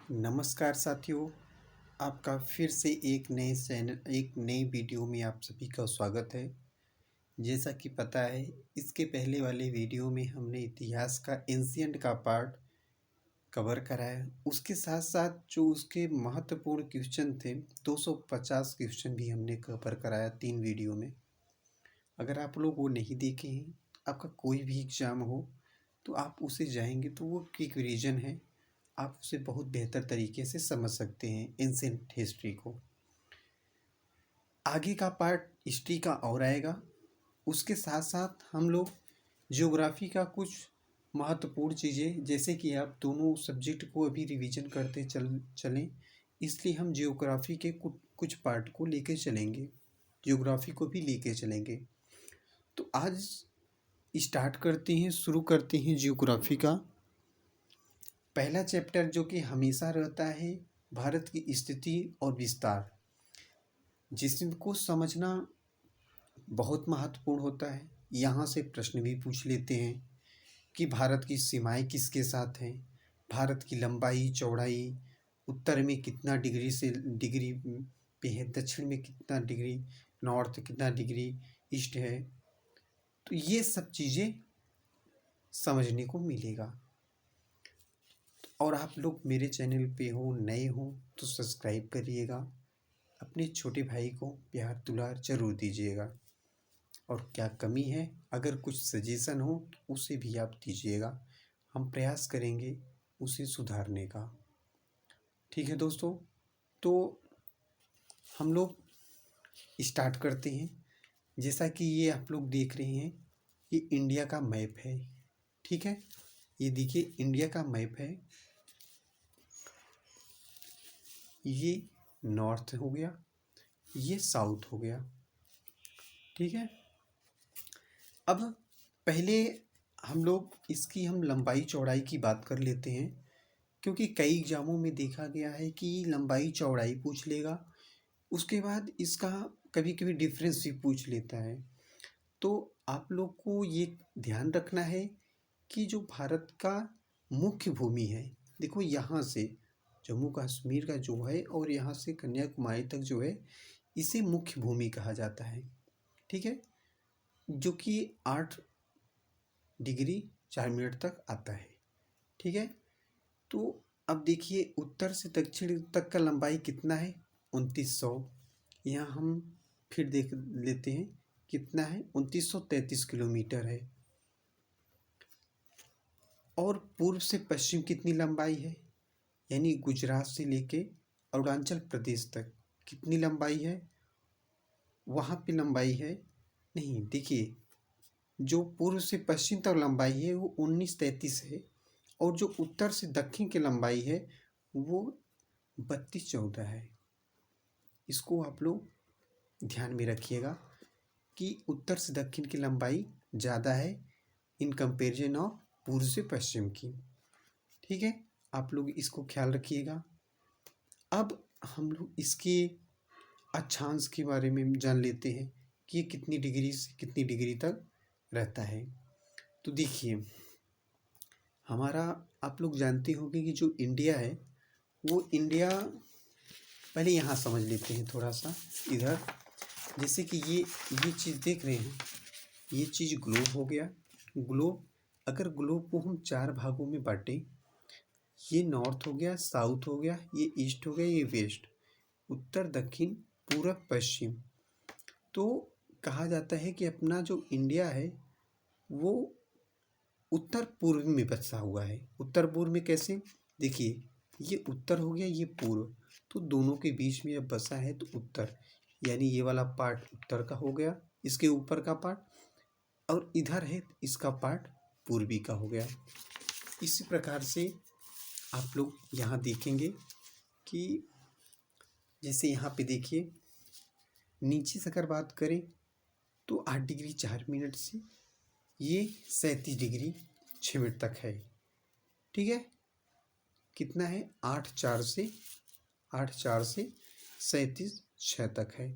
नमस्कार साथियों, आपका फिर से एक नए वीडियो में आप सभी का स्वागत है। जैसा कि पता है, इसके पहले वाले वीडियो में हमने इतिहास का एंशिएंट का पार्ट कवर कराया। उसके साथ साथ जो उसके महत्वपूर्ण क्वेश्चन थे, 250 क्वेश्चन भी हमने कवर कराया 3 वीडियो में। अगर आप लोग वो नहीं देखे हैं, आपका कोई भी एग्ज़ाम हो तो आप उसे जाएंगे तो वो क्विक रिवीजन है, आप उसे बहुत बेहतर तरीके से समझ सकते हैं एंशिएंट हिस्ट्री को। आगे का पार्ट हिस्ट्री का और आएगा। उसके साथ साथ हम लोग ज्योग्राफी का कुछ महत्वपूर्ण चीज़ें, जैसे कि आप दोनों सब्जेक्ट को अभी रिवीजन करते चलें, इसलिए हम ज्योग्राफी के कुछ पार्ट को लेके चलेंगे, ज्योग्राफी को भी लेके चलेंगे। तो आज स्टार्ट करते हैं, शुरू करते हैं ज्योग्राफी का पहला चैप्टर, जो कि हमेशा रहता है भारत की स्थिति और विस्तार, जिसको समझना बहुत महत्वपूर्ण होता है। यहाँ से प्रश्न भी पूछ लेते हैं कि भारत की सीमाएं किसके साथ हैं, भारत की लंबाई चौड़ाई, उत्तर में कितना डिग्री पे है, दक्षिण में कितना डिग्री, नॉर्थ कितना डिग्री ईस्ट है। तो ये सब चीज़ें समझने को मिलेगा। और आप लोग मेरे चैनल पे हो, नए हो तो सब्सक्राइब करिएगा, अपने छोटे भाई को प्यार दुलार जरूर दीजिएगा। और क्या कमी है, अगर कुछ सजेशन हो तो उसे भी आप दीजिएगा, हम प्रयास करेंगे उसे सुधारने का। ठीक है दोस्तों, तो हम लोग स्टार्ट करते हैं। जैसा कि ये आप लोग देख रहे हैं, ये इंडिया का मैप है। ठीक है, ये देखिए इंडिया का मैप है। ये नॉर्थ हो गया, ये साउथ हो गया। ठीक है, अब पहले हम लंबाई चौड़ाई की बात कर लेते हैं, क्योंकि कई एग्जामों में देखा गया है कि लंबाई चौड़ाई पूछ लेगा, उसके बाद इसका कभी कभी डिफरेंस भी पूछ लेता है। तो आप लोग को ये ध्यान रखना है कि जो भारत का मुख्य भूमि है, देखो यहाँ से जम्मू कश्मीर का जो है और यहाँ से कन्याकुमारी तक जो है, इसे मुख्य भूमि कहा जाता है। ठीक है, जो कि 8 डिग्री 4 मिनट तक आता है। ठीक है, तो अब देखिए उत्तर से दक्षिण तक का लंबाई कितना है, 2900। यहाँ हम फिर देख लेते हैं कितना है, 2933 किलोमीटर है। और पूर्व से पश्चिम कितनी लंबाई है, यानी गुजरात से लेके अरुणाचल प्रदेश तक कितनी लंबाई है, वहाँ पे लंबाई है, नहीं देखिए, जो पूर्व से पश्चिम तक लंबाई है वो 1933 है, और जो उत्तर से दक्षिण की लंबाई है वो 3214 है। इसको आप लोग ध्यान में रखिएगा कि उत्तर से दक्षिण की लंबाई ज़्यादा है इन कंपेरिजन ऑफ पूर्व से पश्चिम की। ठीक है, आप लोग इसको ख्याल रखिएगा। अब हम लोग इसके अक्षांश के बारे में जान लेते हैं कि ये कितनी डिग्री से कितनी डिग्री तक रहता है। तो देखिए, हमारा आप लोग जानते होंगे कि जो इंडिया है, वो इंडिया, पहले यहाँ समझ लेते हैं थोड़ा सा इधर। जैसे कि ये चीज़ देख रहे हैं, ये चीज़ ग्लोब हो गया। ग्लोब, अगर ग्लोब को हम 4 भागों में बांटें, ये नॉर्थ हो गया, साउथ हो गया, ये ईस्ट हो गया, ये वेस्ट, उत्तर दक्षिण पूरब पश्चिम। तो कहा जाता है कि अपना जो इंडिया है वो उत्तर पूर्व में बसा हुआ है। उत्तर पूर्व में कैसे, देखिए ये उत्तर हो गया, ये पूर्व, तो दोनों के बीच में अब बसा है तो उत्तर, यानी ये वाला पार्ट उत्तर का हो गया, इसके ऊपर का पार्ट, और इधर है इसका पार्ट पूर्वी का हो गया। इसी प्रकार से आप लोग यहाँ देखेंगे कि जैसे यहाँ पे देखिए, नीचे से अगर बात करें तो 8 डिग्री 4 मिनट से ये 37 डिग्री 6 मिनट तक है। ठीक है, कितना है, 8 4 से 37 6 तक है।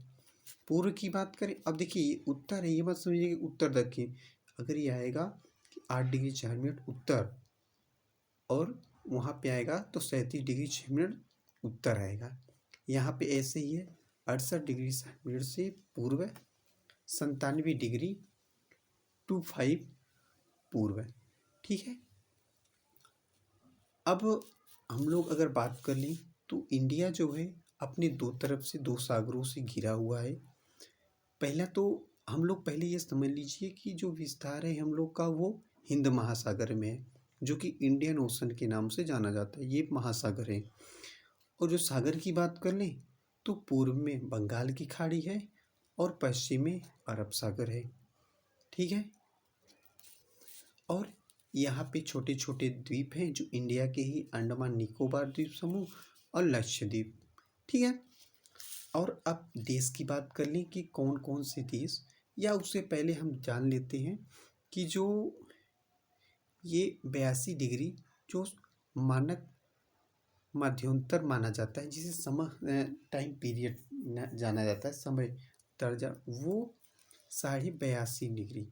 पूर्व की बात करें, अब देखिए ये उत्तर है, ये मत समझिए कि उत्तर दक्षिण, अगर ये आएगा कि 8 डिग्री 4 मिनट उत्तर और वहाँ पे आएगा तो 37 डिग्री 6 मिनट उत्तर आएगा। यहाँ पे ऐसे ही है 68 डिग्री 60 मिनट से पूर्व, 97 डिग्री 25 पूर्व। ठीक है। अब हम लोग अगर बात कर लें तो इंडिया जो है अपने दो तरफ से 2 सागरों से घिरा हुआ है। पहला तो हम लोग पहले ये समझ लीजिए कि जो विस्तार है हम लोग का वो हिंद महासागर में है, जो कि इंडियन ओशन के नाम से जाना जाता है। ये महासागर है। और जो सागर की बात कर लें तो पूर्व में बंगाल की खाड़ी है और पश्चिम में अरब सागर है। ठीक है। और यहाँ पे छोटे छोटे द्वीप हैं जो इंडिया के ही अंडमान निकोबार द्वीप समूह और लक्षद्वीप। ठीक है। और अब देश की बात कर लें कि कौन कौन से देश, या उससे पहले हम जान लेते हैं कि जो ये 82 डिग्री जो मानक मध्यांतर माना जाता है, जिसे समय टाइम पीरियड जाना जाता है, समय दर्जा, वो 82.5 डिग्री,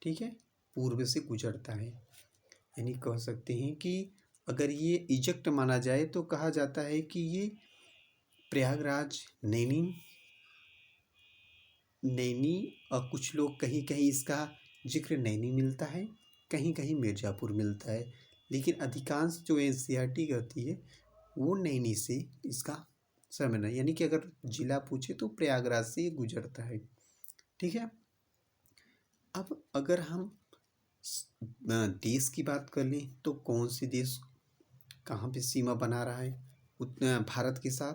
ठीक है, पूर्व से गुजरता है। यानी कह सकते हैं कि अगर ये इजेक्ट माना जाए तो कहा जाता है कि ये प्रयागराज, नैनी और कुछ लोग कहीं कहीं इसका जिक्र नैनी मिलता है, कहीं कहीं मिर्ज़ापुर मिलता है, लेकिन अधिकांश जो एनसीईआरटी कहती है वो नैनी से इसका संबंध है। यानी कि अगर जिला पूछे तो प्रयागराज से ये गुजरता है। ठीक है। अब अगर हम देश की बात कर लें तो कौन से देश कहाँ पे सीमा बना रहा है भारत के साथ,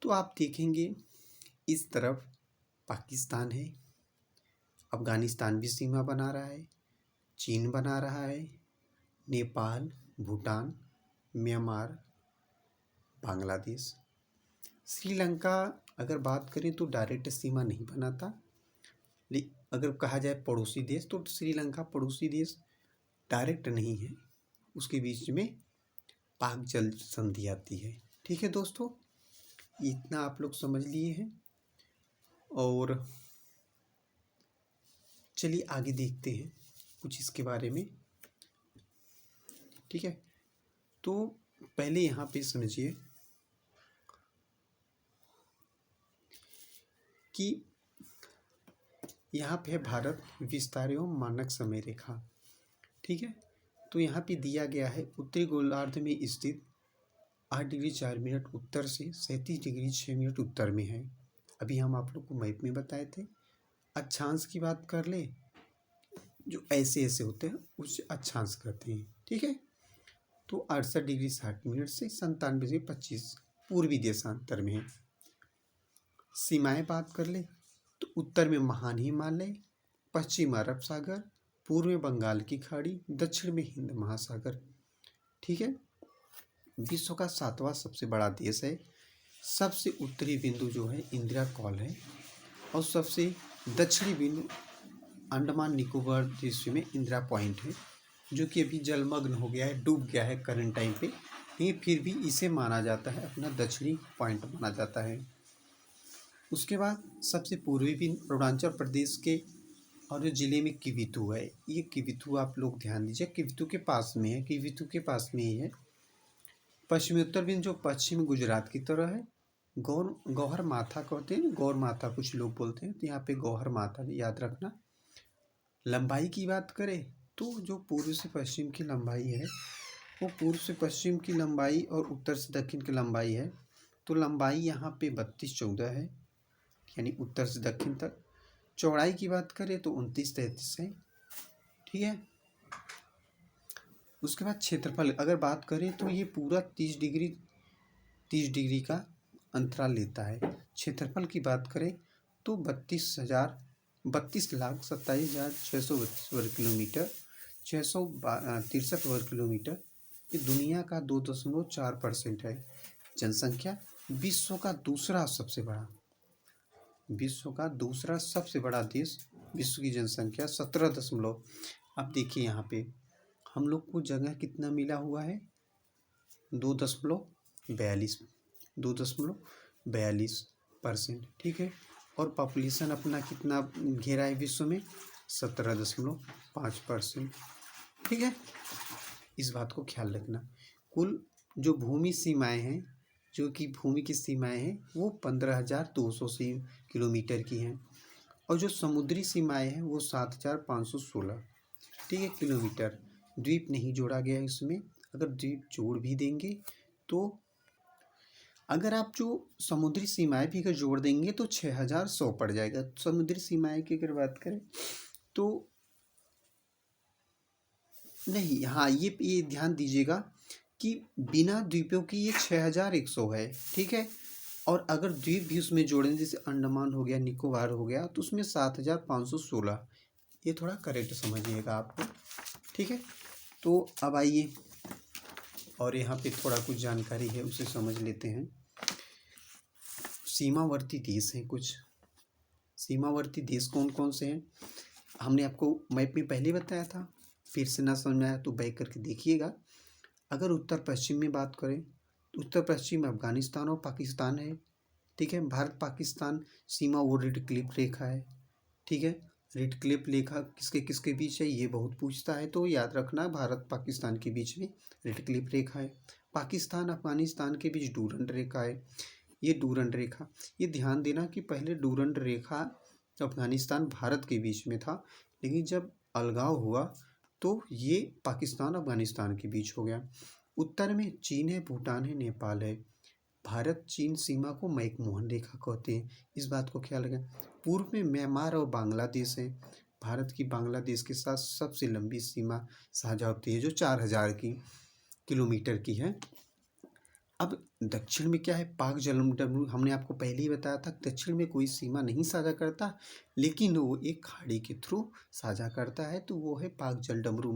तो आप देखेंगे इस तरफ पाकिस्तान है, अफगानिस्तान भी सीमा बना रहा है, चीन बना रहा है, नेपाल, भूटान, म्यांमार, बांग्लादेश। श्रीलंका अगर बात करें तो डायरेक्ट सीमा नहीं बनाता, अगर कहा जाए पड़ोसी देश तो श्रीलंका पड़ोसी देश डायरेक्ट नहीं है, उसके बीच में पाक जल संधि आती है। ठीक है दोस्तों, इतना आप लोग समझ लिए हैं। और चलिए आगे देखते हैं कुछ इसके बारे में। ठीक है। तो पहले यहाँ पे समझिए कि यहाँ पे भारत विस्तार एवं मानक समय रेखा। ठीक है। तो यहाँ पे दिया गया है उत्तरी गोलार्ध में स्थित 8 डिग्री 4 मिनट उत्तर से 37 डिग्री 6 मिनट उत्तर में है। अभी हम आप लोग को मैप में बताए थे। अक्षांश की बात कर ले, जो ऐसे ऐसे होते हैं उसे अक्षांश कहते हैं। ठीक है। तो 68 डिग्री 60 मिनट से 97 डिग्री 25 पूर्वी देशांतर में है। सीमाएं बात कर ले तो उत्तर में महान हिमालय, पश्चिम अरब सागर, पूर्व में बंगाल की खाड़ी, दक्षिण में हिंद महासागर। ठीक है। विश्व का 7वां सबसे बड़ा देश है। सबसे उत्तरी बिंदु जो है इंदिरा कॉल है और सबसे दक्षिणी बिंदु अंडमान निकोबार द्वीप में इंदिरा पॉइंट है, जो कि अभी जलमग्न हो गया है, डूब गया है करंट टाइम पे, लेकिन फिर भी इसे माना जाता है अपना दक्षिणी पॉइंट माना जाता है। उसके बाद सबसे पूर्वी बिंदु अरुणाचल प्रदेश के और जो जिले में किविथु है, ये किविथु आप लोग ध्यान दीजिए, किविथु के पास में है, किविथु के पास में ही है। पश्चिमी उत्तर बिंदु जो पश्चिमी गुजरात की तरह है, गौहर माथा कहते हैं, गौर माथा कुछ लोग बोलते हैं, तो यहाँ पे गौहर माथा याद रखना। लंबाई की बात करें तो जो पूर्व से पश्चिम की लंबाई है वो पूर्व से पश्चिम की लंबाई और उत्तर से दक्षिण की लंबाई है। तो लंबाई यहाँ पे 32-14 है, यानी उत्तर से दक्षिण तक। चौड़ाई की बात करें तो 29-33 है। ठीक है। उसके बाद क्षेत्रफल अगर बात करें तो ये पूरा 30 डिग्री का अंतराल लेता है। क्षेत्रफल की बात करें तो 32,27,27,632 वर्ग किलोमीटर, 663 वर्ग किलोमीटर। ये दुनिया का 2.4% है। जनसंख्या विश्व का दूसरा सबसे बड़ा देश, विश्व की जनसंख्या 17 अब देखिए यहाँ पे हम लोग को जगह कितना मिला हुआ है, 2.42%। ठीक है। और पॉपुलेशन अपना कितना घेरा है विश्व में, 17.5%। ठीक है। इस बात को ख्याल रखना। कुल जो भूमि सीमाएं हैं, जो कि भूमि की सीमाएं हैं, वो 15,200 किलोमीटर की हैं। और जो समुद्री सीमाएं हैं वो 7,516, ठीक है, किलोमीटर। द्वीप नहीं जोड़ा गया है इसमें। अगर द्वीप जोड़ भी देंगे तो, अगर आप जो समुद्री सीमाएं भी अगर जोड़ देंगे तो 6,100 पड़ जाएगा। समुद्री सीमाएं की अगर बात करें तो नहीं, हाँ, ये ध्यान दीजिएगा कि बिना द्वीपों की ये 6,100 है, ठीक है। और अगर द्वीप भी उसमें जोड़ें, जैसे अंडमान हो गया, निकोबार हो गया, तो उसमें 7,516। ये थोड़ा करेक्ट समझिएगा आपको, ठीक है। तो अब आइए, और यहाँ पे थोड़ा कुछ जानकारी है उसे समझ लेते हैं। सीमावर्ती देश हैं कुछ। सीमावर्ती देश कौन कौन से हैं, हमने आपको मैप में पहले बताया था। फिर से ना समझ में आया तो बैक करके देखिएगा। अगर उत्तर पश्चिम में बात करें तो उत्तर पश्चिम में अफगानिस्तान और पाकिस्तान है, ठीक है। भारत पाकिस्तान सीमा वो रेड क्लिफ रेखा है, ठीक है। रेड क्लिफ रेखा किसके किसके बीच है, ये बहुत पूछता है, तो याद रखना भारत पाकिस्तान के बीच में रेड क्लिफ रेखा है। पाकिस्तान अफगानिस्तान के बीच डूरंड रेखा है, ये डूरंड रेखा। ये ध्यान देना कि पहले डूरंड रेखा अफगानिस्तान भारत के बीच में था, लेकिन जब अलगाव हुआ तो ये पाकिस्तान अफगानिस्तान के बीच हो गया। उत्तर में चीन है, भूटान है, नेपाल है। भारत चीन सीमा को मैकमोहन रेखा कहते हैं, इस बात को ख्याल रखें। पूर्व में म्यांमार और बांग्लादेश है। भारत की बांग्लादेश के साथ सबसे लंबी सीमा साझा होती है, जो 4,000 किलोमीटर की है। अब दक्षिण में क्या है, पाक जलमंडल। हमने आपको पहले ही बताया था दक्षिण में कोई सीमा नहीं साझा करता, लेकिन वो एक खाड़ी के थ्रू साझा करता है, तो वो है पाक जलडमरू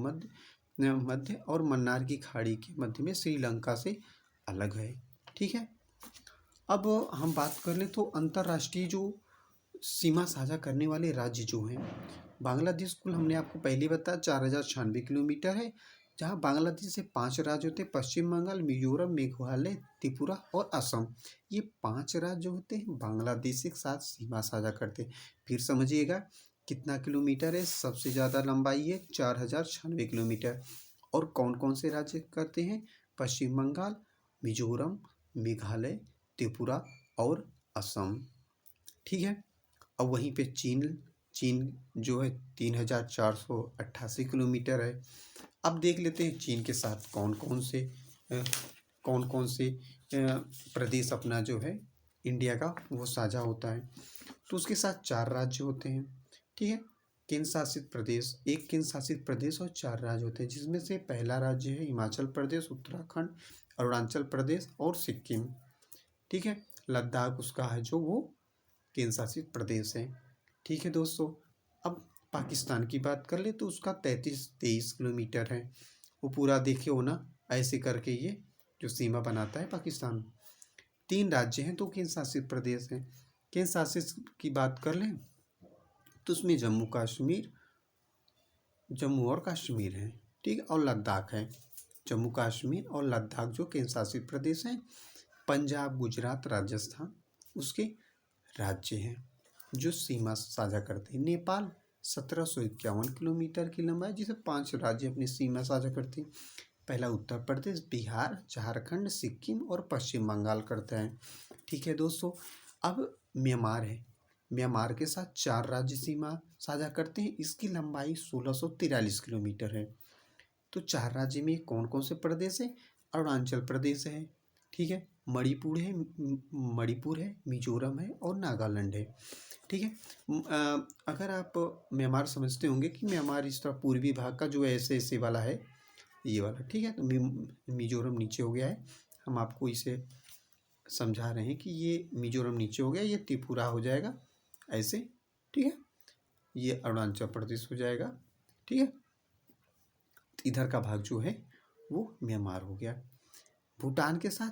मध्य और मन्नार की खाड़ी के मध्य में श्रीलंका से अलग है, ठीक है। अब हम बात कर लें तो अंतर्राष्ट्रीय जो सीमा साझा करने वाले राज्य जो हैं, बांग्लादेश कुल हमने आपको पहले बताया 4,096 किलोमीटर है, जहाँ बांग्लादेश से 5 राज्य होते हैं, पश्चिम बंगाल, मिजोरम, मेघालय, त्रिपुरा और असम। ये 5 राज्य होते हैं, बांग्लादेश के साथ सीमा साझा करते हैं। फिर समझिएगा कितना किलोमीटर है, सबसे ज़्यादा लंबाई है 4,096 किलोमीटर। और कौन कौन से राज्य करते हैं, पश्चिम बंगाल, मिजोरम, मेघालय, त्रिपुरा और असम, ठीक है। अब वहीं पे चीन चीन जो है 3,488 किलोमीटर है। अब देख लेते हैं चीन के साथ कौन कौन से प्रदेश अपना जो है इंडिया का वो साझा होता है। तो उसके साथ 4 राज्य होते हैं, ठीक है। केंद्र शासित प्रदेश, एक केंद्र शासित प्रदेश और 4 राज्य होते हैं, जिसमें से पहला राज्य है हिमाचल प्रदेश, उत्तराखंड, अरुणाचल प्रदेश और सिक्किम, ठीक है। लद्दाख उसका है जो वो केंद्र शासित प्रदेश है, ठीक है दोस्तों। अब पाकिस्तान की बात कर ले तो उसका 33 किलोमीटर है। वो पूरा देखे हो ना, ऐसे करके ये जो सीमा बनाता है पाकिस्तान। 3 राज्य हैं, 2 केंद्र शासित प्रदेश हैं। केंद्र शासित की बात कर लें तो उसमें जम्मू और कश्मीर है, ठीक है, और लद्दाख है। जम्मू कश्मीर और लद्दाख जो केंद्र शासित प्रदेश हैं। पंजाब, गुजरात, राजस्थान उसके राज्य हैं जो सीमा साझा करते हैं। नेपाल 1751 किलोमीटर की लंबाई, जिसे 5 राज्य अपनी सीमा साझा करते हैं। पहला उत्तर प्रदेश, बिहार, झारखंड, सिक्किम और पश्चिम बंगाल करता है, ठीक है दोस्तों। अब म्यांमार है, म्यांमार के साथ 4 राज्य सीमा साझा करते हैं। इसकी लंबाई 1643 किलोमीटर है। तो 4 राज्य में कौन कौन से प्रदेश है, अरुणाचल प्रदेश है, ठीक है, मणिपुर है, मिजोरम है और नागालैंड है, ठीक है। अगर आप म्यांमार समझते होंगे कि म्यांमार इस तरह पूर्वी भाग का जो ऐसे ऐसे वाला है, ये वाला, ठीक है। तो मिजोरम नीचे हो गया है, हम आपको इसे समझा रहे हैं कि ये मिजोरम नीचे हो गया, ये त्रिपुरा हो जाएगा ऐसे, ठीक है। ये अरुणाचल प्रदेश हो जाएगा, ठीक है। इधर का भाग जो है वो म्यांमार हो गया। भूटान के साथ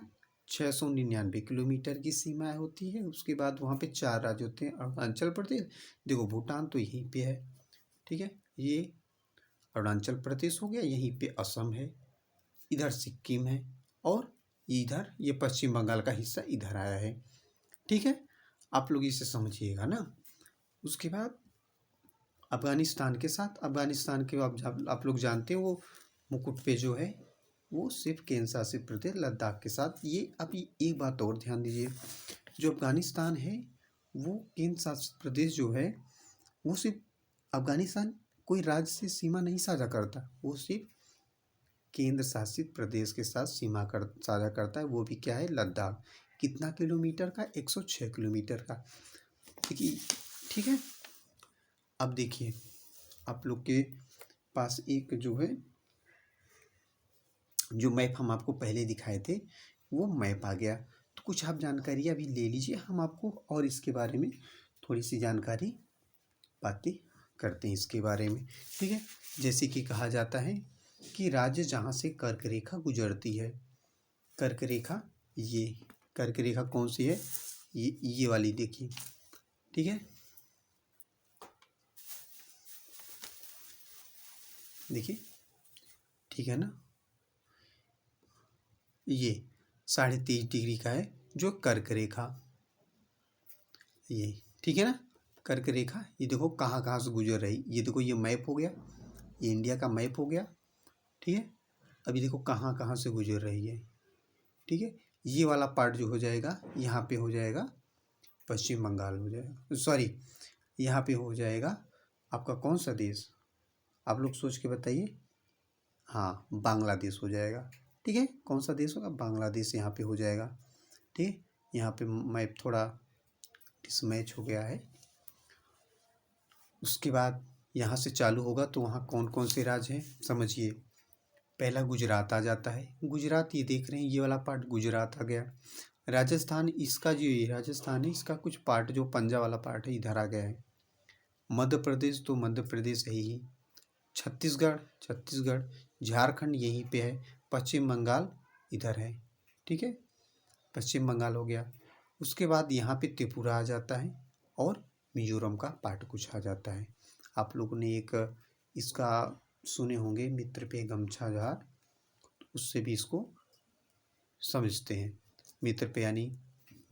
699 किलोमीटर की सीमा होती है। उसके बाद वहाँ पे 4 राज्य होते हैं, अरुणाचल प्रदेश, देखो भूटान तो यहीं पे है, ठीक है, ये अरुणाचल प्रदेश हो गया, यहीं पे असम है, इधर सिक्किम है और इधर ये पश्चिम बंगाल का हिस्सा इधर आया है, ठीक है। आप लोग इसे समझिएगा ना। उसके बाद अफगानिस्तान के साथ, अफगानिस्तान के आप लोग जानते हैं वो मुकुट पे जो है वो सिर्फ केंद्र शासित प्रदेश लद्दाख के साथ। ये अभी एक बात और ध्यान दीजिए, जो अफगानिस्तान है वो केंद्र शासित प्रदेश जो है वो सिर्फ अफगानिस्तान कोई राज्य से सीमा नहीं साझा करता, वो सिर्फ केंद्र शासित प्रदेश के साथ साझा करता है। वो भी क्या है, लद्दाख। कितना किलोमीटर का, 106 किलोमीटर का। देखिए, ठीक है। अब देखिए, आप लोग के पास एक जो है, जो मैप हम आपको पहले दिखाए थे वो मैप आ गया। तो कुछ आप जानकारी अभी ले लीजिए, हम आपको और इसके बारे में थोड़ी सी जानकारी बातें करते हैं इसके बारे में। ठीक है, जैसे कि कहा जाता है कि राज्य जहाँ से कर्क रेखा गुजरती है, कर्क रेखा, ये कर्क रेखा कौन सी है, ये वाली देखिए। ठीक है, देखिए, ठीक है ना, ये 23.5 डिग्री का है जो कर्क रेखा, ये ठीक है ना, कर्क रेखा। ये देखो कहाँ कहाँ से गुजर रही, ये देखो, ये मैप हो गया, ये इंडिया का मैप हो गया। ठीक है, अभी देखो कहाँ कहाँ से गुजर रही है। ठीक है, ये वाला पार्ट जो हो जाएगा, यहाँ पे हो जाएगा पश्चिम बंगाल हो जाएगा, सॉरी, यहाँ पे हो जाएगा आपका कौन सा देश, आप लोग सोच के बताइए। हाँ, बांग्लादेश हो जाएगा। ठीक है, कौन सा देश होगा, बांग्लादेश यहाँ पे हो जाएगा। ठीक है, यहाँ पे मैप थोड़ा डिसमैच हो गया है। उसके बाद यहाँ से चालू होगा तो वहाँ कौन कौन से राज्य हैं समझिए। पहला गुजरात आ जाता है, गुजरात, ये देख रहे हैं ये वाला पार्ट गुजरात आ गया। राजस्थान, इसका जो ये राजस्थान है इसका कुछ पार्ट जो पंजाब वाला पार्ट है इधर आ गया है। मध्य प्रदेश तो मध्य प्रदेश है ही। छत्तीसगढ़, छत्तीसगढ़, झारखंड यहीं पे है। पश्चिम बंगाल इधर है। ठीक है, पश्चिम बंगाल हो गया। उसके बाद यहाँ पे त्रिपुरा आ जाता है और मिजोरम का पार्ट कुछ आ जाता है। आप लोगों ने एक इसका सुने होंगे, मित्र पे गमछा झार, उससे भी इसको समझते हैं। मित्र पे यानी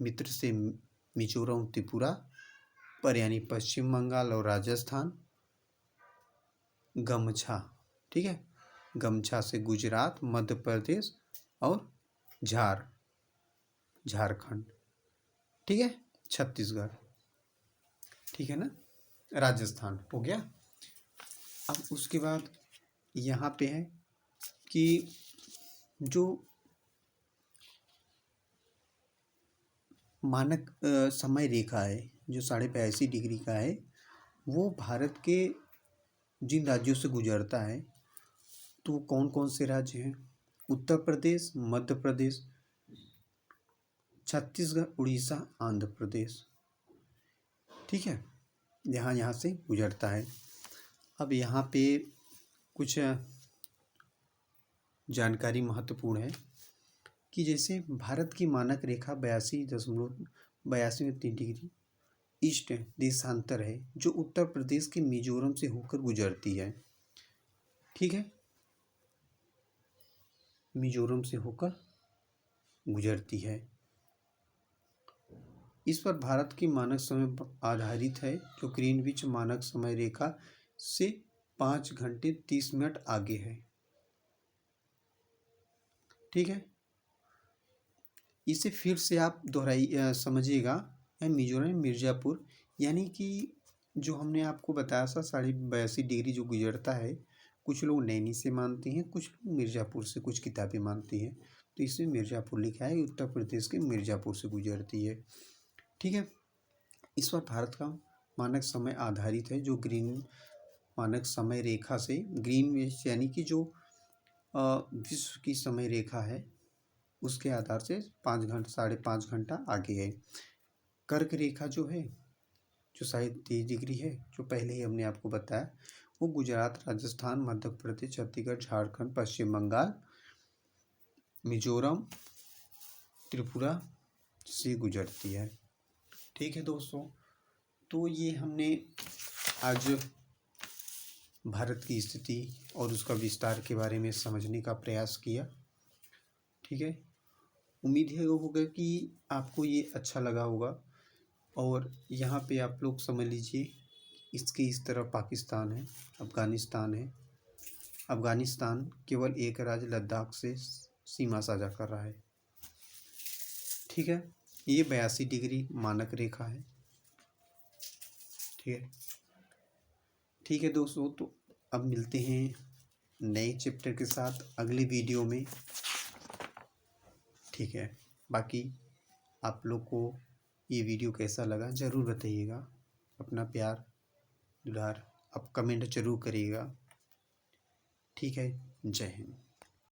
मित्र से मिजोरम त्रिपुरा, पर यानी पश्चिम बंगाल और राजस्थान, गमछा, ठीक है, गमछा से गुजरात, मध्य प्रदेश और झारखंड, ठीक है, छत्तीसगढ़, ठीक है ना, राजस्थान हो गया। अब उसके बाद यहाँ पे है कि जो मानक समय रेखा है जो 82.5 डिग्री का है, वो भारत के जिन राज्यों से गुजरता है, तो कौन कौन से राज्य हैं, उत्तर प्रदेश, मध्य प्रदेश, छत्तीसगढ़, उड़ीसा, आंध्र प्रदेश। ठीक है, यहाँ यहाँ से गुजरता है। अब यहाँ पे कुछ जानकारी महत्वपूर्ण है कि जैसे भारत की मानक रेखा 82.3 डिग्री ईस्ट देशांतर है जो उत्तर प्रदेश के मिजोरम से होकर गुजरती है। ठीक है, मिजोरम से होकर गुजरती है। इस पर भारत की मानक समय आधारित है जो ग्रीनविच मानक समय रेखा से 5 घंटे 30 मिनट आगे है। ठीक है, इसे फिर से आप दोहराइए, समझिएगा। मिजोरम मिर्ज़ापुर, यानी कि जो हमने आपको बताया था 82.5 डिग्री जो गुजरता है, कुछ लोग नैनी से मानते हैं, कुछ लोग मिर्ज़ापुर से, कुछ किताबें मानती हैं, तो इसमें मिर्ज़ापुर लिखा है, उत्तर प्रदेश के मिर्ज़ापुर से गुजरती है। ठीक है, इस पर भारत का मानक समय आधारित है जो ग्रीन मानक समय रेखा से, ग्रीनविच यानी कि जो विश्व की समय रेखा है उसके आधार से 5.5 घंटा आगे है। कर्क रेखा जो है जो 23 डिग्री है, जो पहले ही हमने आपको बताया, वो गुजरात, राजस्थान, मध्य प्रदेश, छत्तीसगढ़, झारखंड, पश्चिम बंगाल, मिजोरम, त्रिपुरा से गुजरती है। ठीक है दोस्तों, तो ये हमने आज भारत की स्थिति और उसका विस्तार के बारे में समझने का प्रयास किया। ठीक है, उम्मीद है होगा कि आपको ये अच्छा लगा होगा। और यहाँ पे आप लोग समझ लीजिए, इसके इस तरफ पाकिस्तान है, अफ़गानिस्तान है, अफगानिस्तान केवल एक राज्य लद्दाख से सीमा साझा कर रहा है। ठीक है, ये 82 डिग्री मानक रेखा है। ठीक है, ठीक है दोस्तों, तो अब मिलते हैं नए चैप्टर के साथ अगली वीडियो में। ठीक है, बाकी आप लोग को ये वीडियो कैसा लगा ज़रूर बताइएगा। अपना प्यार दुलार आप कमेंट जरूर करिएगा। ठीक है, जय हिंद।